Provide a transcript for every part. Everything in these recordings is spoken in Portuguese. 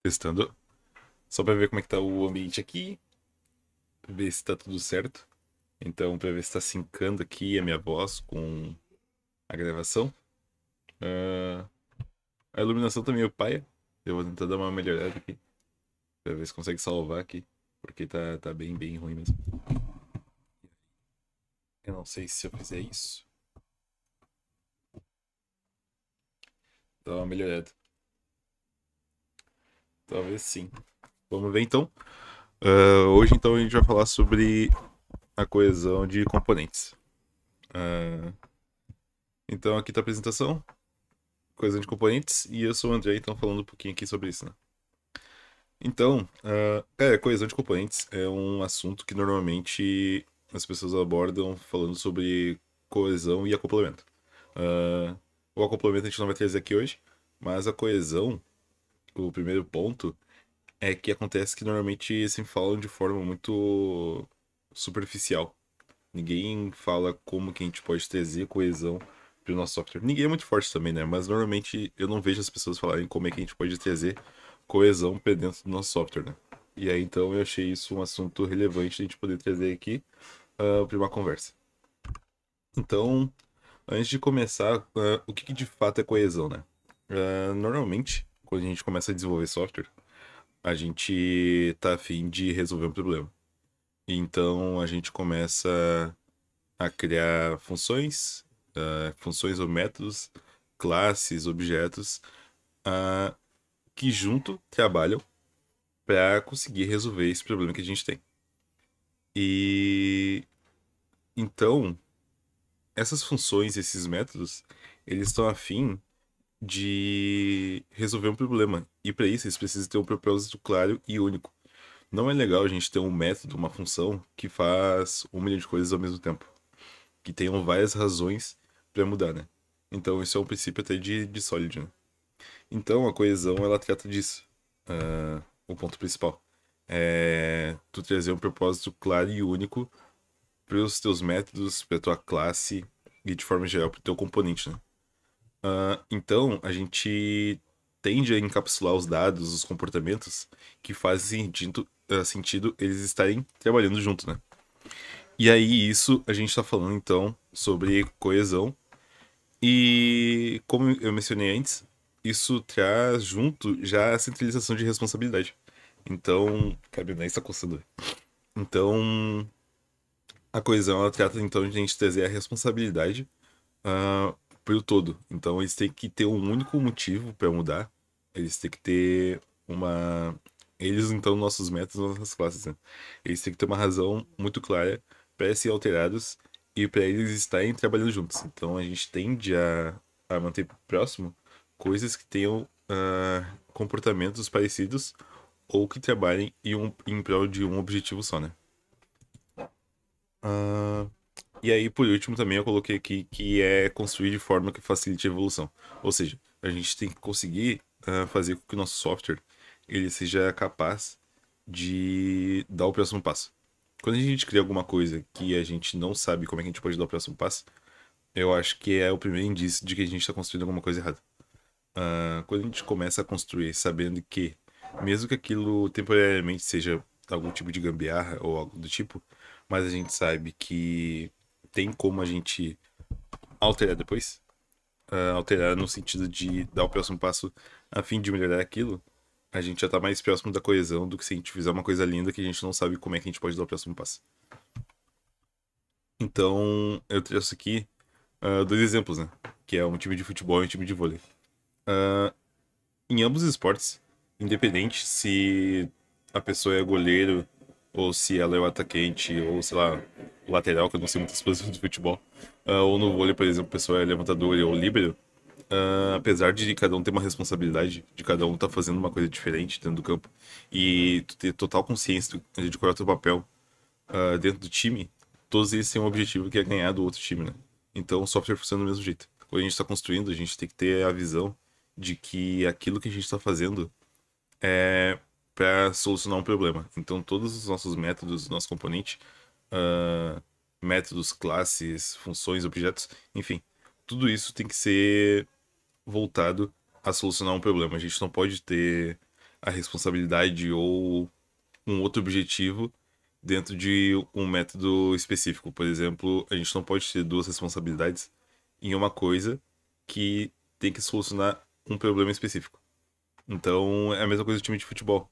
Testando. Só pra ver como é que tá o ambiente aqui. Ver se tá tudo certo. Então, pra ver se tá sincando aqui a minha voz com a gravação. Ah, a iluminação tá meio paia. Eu vou tentar dar uma melhorada aqui. Pra ver se consegue salvar aqui. Porque tá bem ruim mesmo. Eu não sei se eu fizer isso. Dá uma melhorada. Talvez sim. Vamos ver então. Hoje então a gente vai falar sobre a coesão de componentes. Ah, então aqui tá a apresentação. Coesão de componentes, e eu sou o André, então falando um pouquinho aqui sobre isso, né? Então, coesão de componentes é um assunto que normalmente as pessoas abordam falando sobre coesão e acoplamento. Ah, o acoplamento a gente não vai trazer aqui hoje, mas a coesão, o primeiro ponto, é que acontece que normalmente se falam de forma muito superficial. Ninguém fala como que a gente pode trazer coesão para o nosso software. Ninguém é muito forte também, né? Mas normalmente eu não vejo as pessoas falarem como é que a gente pode trazer coesão para dentro do nosso software, né? E aí então eu achei isso um assunto relevante de a gente poder trazer aqui para uma conversa. Então, antes de começar, o que de fato é coesão, né? Normalmente, quando a gente começa a desenvolver software, a gente tá a fim de resolver um problema. Então a gente começa a criar funções ou métodos, classes, objetos, ah, que junto trabalham para conseguir resolver esse problema que a gente tem. E então, essas funções, esses métodos, eles estão a fim de resolver um problema. E para isso, eles precisam ter um propósito claro e único. Não é legal a gente ter um método, uma função que faz um milhão de coisas ao mesmo tempo, que tenham várias razões para mudar, né? Então, isso é um princípio até de Solid, né? Então, a coesão, ela trata disso. O ponto principal. É tu trazer um propósito claro e único para os teus métodos, para tua classe e, de forma geral, para o teu componente, né? Então, a gente tende a encapsular os dados, os comportamentos que fazem sentido eles estarem trabalhando junto, né? E aí, isso a gente está falando, então, sobre coesão. E, como eu mencionei antes, isso traz junto já a centralização de responsabilidade. Então, cabe nem está coçando. Então, a coesão ela trata então de a gente trazer a responsabilidade pro todo. Então, eles têm que ter um único motivo para mudar. Eles têm que ter uma. Eles, então, nossos métodos, nossas classes, né? Eles têm que ter uma razão muito clara para serem alterados e para eles estarem trabalhando juntos. Então, a gente tende a manter próximo coisas que tenham comportamentos parecidos ou que trabalhem em prol de um objetivo só, né? Ah, e aí, por último, também eu coloquei aqui que é construir de forma que facilite a evolução. Ou seja, a gente tem que conseguir fazer com que o nosso software ele seja capaz de dar o próximo passo. Quando a gente cria alguma coisa que a gente não sabe como é que a gente pode dar o próximo passo, eu acho que é o primeiro indício de que a gente está construindo alguma coisa errada. Quando a gente começa a construir sabendo que, mesmo que aquilo temporariamente seja algum tipo de gambiarra ou algo do tipo, mas a gente sabe que tem como a gente alterar depois, alterar no sentido de dar o próximo passo a fim de melhorar aquilo, a gente já tá mais próximo da coesão do que se a gente fizer uma coisa linda que a gente não sabe como é que a gente pode dar o próximo passo. Então, eu trouxe aqui dois exemplos, né? Que é um time de futebol e um time de vôlei. Em ambos os esportes, independente se a pessoa é goleiro ou se ela é o atacante ou, sei lá, o lateral, que eu não sei muitas posições de futebol, ou no vôlei, por exemplo, a pessoa é levantador ou líbero, apesar de cada um ter uma responsabilidade, de cada um estar fazendo uma coisa diferente dentro do campo e tu ter total consciência de qual é o teu papel dentro do time, todos eles têm um objetivo que é ganhar do outro time, né? Então o software funciona do mesmo jeito. Quando a gente está construindo, a gente tem que ter a visão de que aquilo que a gente está fazendo é para solucionar um problema. Então todos os nossos métodos, nosso componente, ah, métodos, classes, funções, objetos, enfim, tudo isso tem que ser voltado a solucionar um problema. A gente não pode ter a responsabilidade ou um outro objetivo dentro de um método específico. Por exemplo, a gente não pode ter duas responsabilidades em uma coisa que tem que solucionar um problema específico. Então, é a mesma coisa do time de futebol.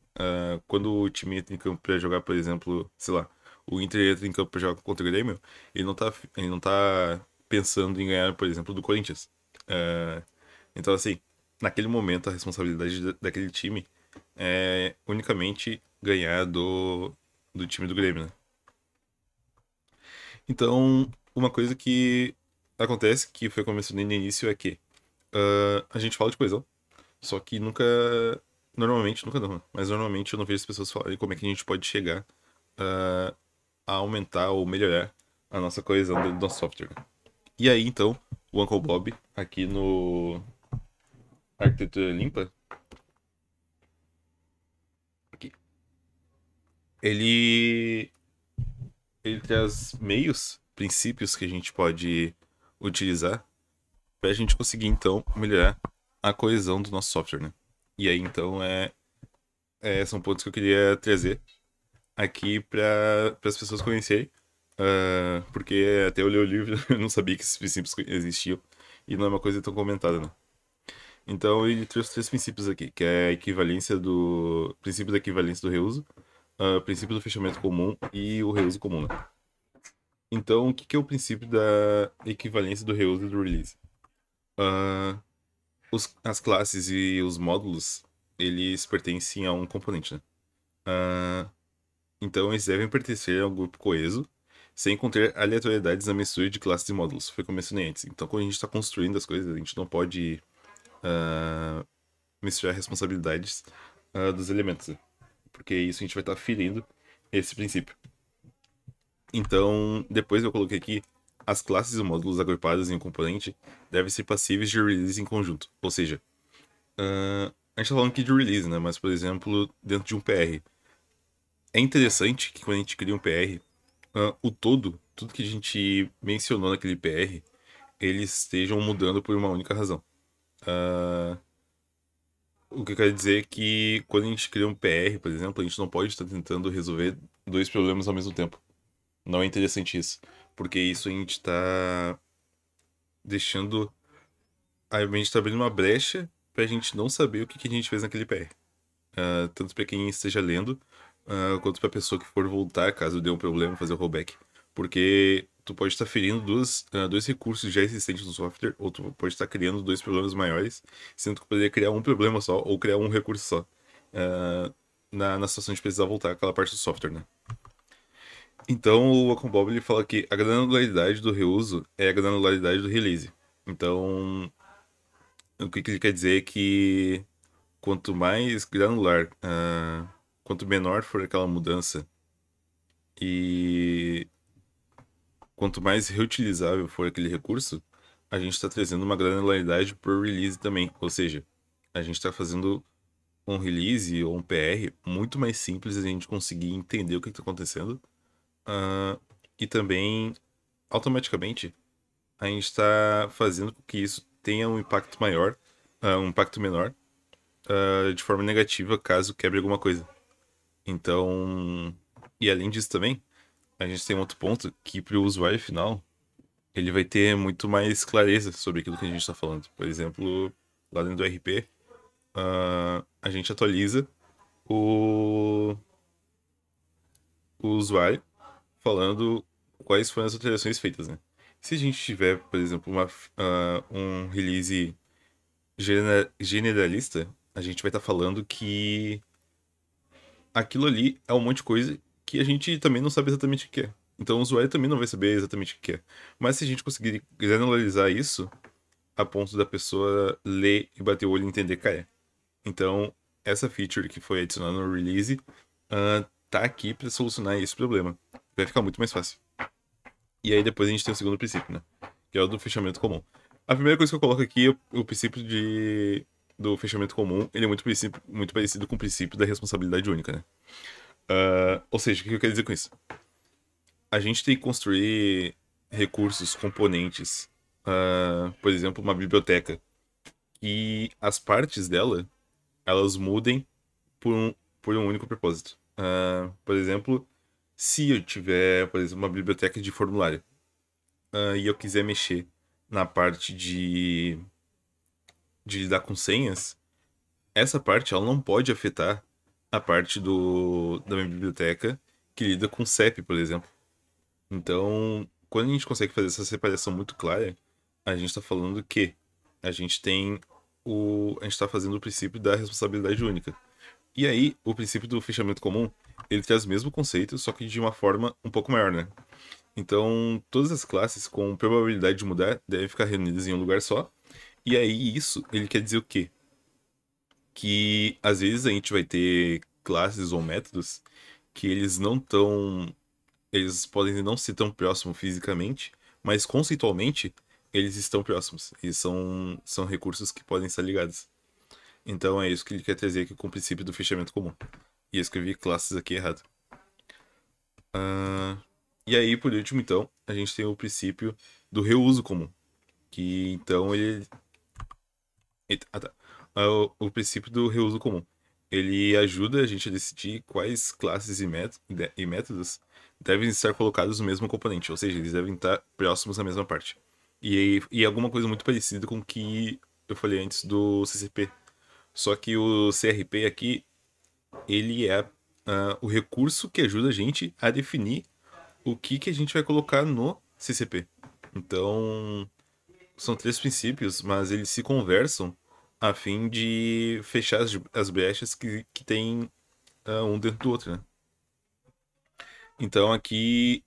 Quando o time entra em campo pra jogar, por exemplo, sei lá, o Inter entra em campo pra jogar contra o Grêmio, ele não tá pensando em ganhar, por exemplo, do Corinthians. Ah, então, assim, naquele momento, a responsabilidade daquele time é unicamente ganhar do time do Grêmio, né? Então, uma coisa que acontece, que foi como eu mencionei no início, é que a gente fala de coesão, só que nunca. Normalmente, nunca não, mas normalmente eu não vejo as pessoas falarem como é que a gente pode chegar a aumentar ou melhorar a nossa coesão dentro do nosso software. E aí, então, o Uncle Bob, aqui no Arquitetura Limpa, aqui, ele, ele traz meios, princípios que a gente pode utilizar para a gente conseguir, então, melhorar a coesão do nosso software, né? E aí, então, são pontos que eu queria trazer aqui para as pessoas conhecerem, porque até eu li o livro eu não sabia que esses princípios existiam e não é uma coisa tão comentada, né? Então ele trouxe três princípios aqui, que é a equivalência do princípio da equivalência do reuso, princípio do fechamento comum e o reuso comum, né? Então, o que que é o princípio da equivalência do reuso e do release? Ah, as classes e os módulos, eles pertencem a um componente, né? Ah, então, eles devem pertencer a um grupo coeso, sem conter aleatoriedades na mistura de classes e módulos. Foi como eu mencionei antes. Então, quando a gente está construindo as coisas, a gente não pode misturar responsabilidades dos elementos, né? Porque isso a gente vai estar ferindo esse princípio. Então, depois eu coloquei aqui, as classes e módulos agrupados em um componente devem ser passíveis de release em conjunto. Ou seja, a gente está falando aqui de release, né? Mas, por exemplo, dentro de um PR. É interessante que quando a gente cria um PR, tudo que a gente mencionou naquele PR, eles estejam mudando por uma única razão. O que eu quero dizer é que quando a gente cria um PR, por exemplo, a gente não pode estar tentando resolver dois problemas ao mesmo tempo. Não é interessante isso. Porque isso a gente está deixando. A gente está abrindo uma brecha pra gente não saber o que que a gente fez naquele PR. Tanto pra quem esteja lendo, quanto pra pessoa que for voltar caso dê um problema fazer o rollback. Porque tu pode estar ferindo dois recursos já existentes no software, ou tu pode estar criando dois problemas maiores, sendo que tu poderia criar um problema só, ou criar um recurso só. ah, na situação de precisar voltar aquela parte do software, né? Então o Oconbob ele fala que a granularidade do reuso é a granularidade do release. Então, o que ele quer dizer é que quanto mais granular, quanto menor for aquela mudança e quanto mais reutilizável for aquele recurso, a gente está trazendo uma granularidade por release também. Ou seja, a gente está fazendo um release ou um PR muito mais simples a gente conseguir entender o que está acontecendo. ah, e também, automaticamente, a gente está fazendo com que isso tenha um impacto maior, um impacto menor, de forma negativa caso quebre alguma coisa. Então, e além disso também, a gente tem um outro ponto que para o usuário final, ele vai ter muito mais clareza sobre aquilo que a gente está falando. Por exemplo, lá dentro do RP, a gente atualiza o, o usuário falando quais foram as alterações feitas, né? Se a gente tiver, por exemplo, um release generalista, a gente vai estar falando que aquilo ali é um monte de coisa que a gente também não sabe exatamente o que é. Então o usuário também não vai saber exatamente o que é. Mas se a gente conseguir granularizar isso a ponto da pessoa ler e bater o olho e entender, cara. Então, essa feature que foi adicionada no release tá aqui para solucionar esse problema. Vai ficar muito mais fácil. E aí depois a gente tem o segundo princípio, né? Que é o do fechamento comum. A primeira coisa que eu coloco aqui é o princípio do fechamento comum. Ele é muito parecido com o princípio da responsabilidade única, né? Ou seja, o que eu quero dizer com isso? A gente tem que construir recursos, componentes, por exemplo, uma biblioteca, e as partes dela, elas mudem por um único propósito. Por exemplo, se eu tiver, por exemplo, uma biblioteca de formulário, e eu quiser mexer na parte de lidar com senhas, essa parte ela não pode afetar a parte da minha biblioteca que lida com CEP, por exemplo. Então, quando a gente consegue fazer essa separação muito clara, a gente está falando que a gente tem a gente está fazendo o princípio da responsabilidade única. E aí, o princípio do fechamento comum, ele traz o mesmo conceito, só que de uma forma um pouco maior, né? Então, todas as classes com probabilidade de mudar devem ficar reunidas em um lugar só. E aí, isso, ele quer dizer o quê? Que às vezes a gente vai ter classes ou métodos que eles não tão. Eles podem não ser tão próximos fisicamente, mas conceitualmente eles estão próximos. E são recursos que podem estar ligados. Então é isso que ele quer trazer aqui com o princípio do fechamento comum. E eu escrevi classes aqui errado. E aí, por último, então, a gente tem o princípio do reuso comum. Que então ele. Eita, tá. O princípio do reuso comum. Ele ajuda a gente a decidir quais classes e métodos devem estar colocados no mesmo componente, ou seja, eles devem estar próximos na mesma parte. E alguma coisa muito parecida com o que eu falei antes do CCP. Só que o CRP aqui, ele é o recurso que ajuda a gente a definir o que a gente vai colocar no CCP. Então, são três princípios, mas eles se conversam a fim de fechar as brechas que tem um dentro do outro, né? Então aqui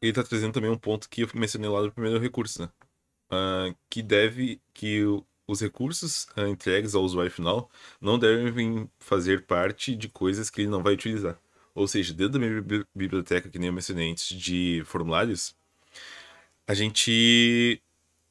ele está trazendo também um ponto que eu mencionei lá no primeiro recurso, né? Os recursos entregues ao usuário final não devem fazer parte de coisas que ele não vai utilizar. Ou seja, dentro da minha biblioteca, que nem eu mencionei antes, de formulários, a gente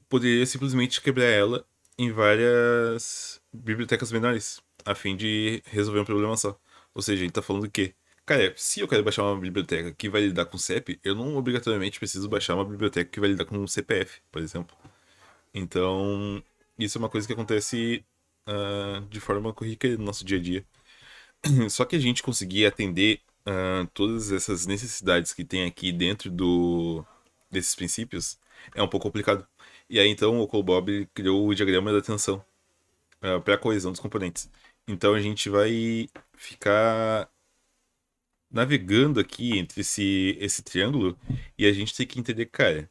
poderia simplesmente quebrar ela em várias bibliotecas menores, a fim de resolver um problema só. Ou seja, a gente tá falando que, cara, se eu quero baixar uma biblioteca que vai lidar com CEP, eu não obrigatoriamente preciso baixar uma biblioteca que vai lidar com CPF, por exemplo. Então, isso é uma coisa que acontece de forma corriqueira no nosso dia a dia. Só que a gente conseguir atender todas essas necessidades que tem aqui dentro desses princípios é um pouco complicado. E aí então o COBOL criou o diagrama da tensão para a coesão dos componentes. Então a gente vai ficar navegando aqui entre esse triângulo e a gente tem que entender, cara,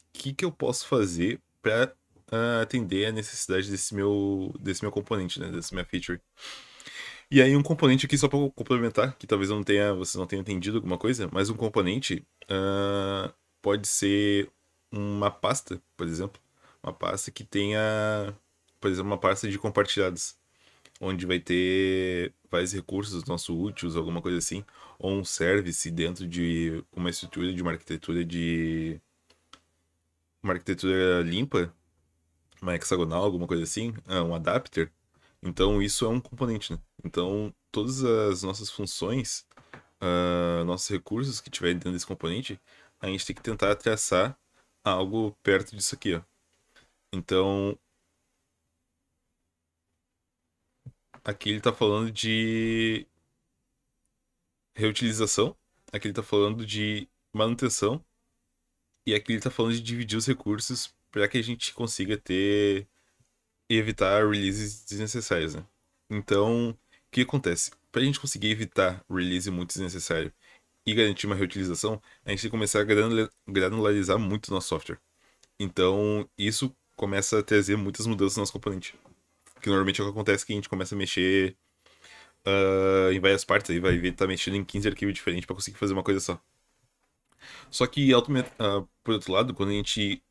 o que eu posso fazer para atender a necessidade desse meu componente, né, dessa minha feature. E aí um componente aqui só para complementar, que talvez você não tenha entendido alguma coisa, mas um componente pode ser uma pasta, por exemplo, uma pasta que tenha, por exemplo, uma pasta de compartilhados, onde vai ter vários recursos nossos úteis, alguma coisa assim, ou um service dentro de uma estrutura de uma arquitetura limpa, uma hexagonal, alguma coisa assim, um adapter. Então isso é um componente, né? Então todas as nossas funções, nossos recursos que tiver dentro desse componente, a gente tem que tentar traçar algo perto disso aqui, ó. Então aqui ele está falando de reutilização, aqui ele está falando de manutenção e aqui ele está falando de dividir os recursos para que a gente consiga ter e evitar releases desnecessários, né? Então, o que acontece? Para a gente conseguir evitar release muito desnecessário e garantir uma reutilização, a gente tem que começar a granularizar muito o nosso software. Então, isso começa a trazer muitas mudanças no nosso componente. Que normalmente é o que acontece, que a gente começa a mexer em várias partes, aí vai ver que tá mexendo em 15 arquivos diferentes para conseguir fazer uma coisa só. Só que, por outro lado, quando a gente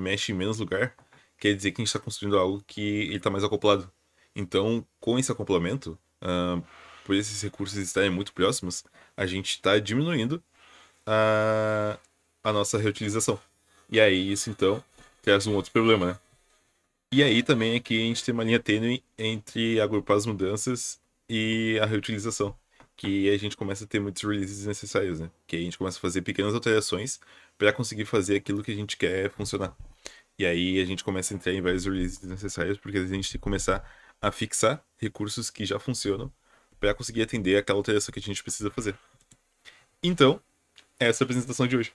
mexe em menos lugar, quer dizer que a gente está construindo algo que ele está mais acoplado. Então, com esse acoplamento, por esses recursos estarem muito próximos, a gente está diminuindo a nossa reutilização. E aí, isso então, traz um outro problema, né? E aí também aqui a gente tem uma linha tênue entre agrupar as mudanças e a reutilização. Que a gente começa a ter muitos releases desnecessários, né? Que a gente começa a fazer pequenas alterações para conseguir fazer aquilo que a gente quer funcionar. E aí a gente começa a entrar em vários releases desnecessários, porque a gente tem que começar a fixar recursos que já funcionam para conseguir atender aquela alteração que a gente precisa fazer. Então, essa é a apresentação de hoje.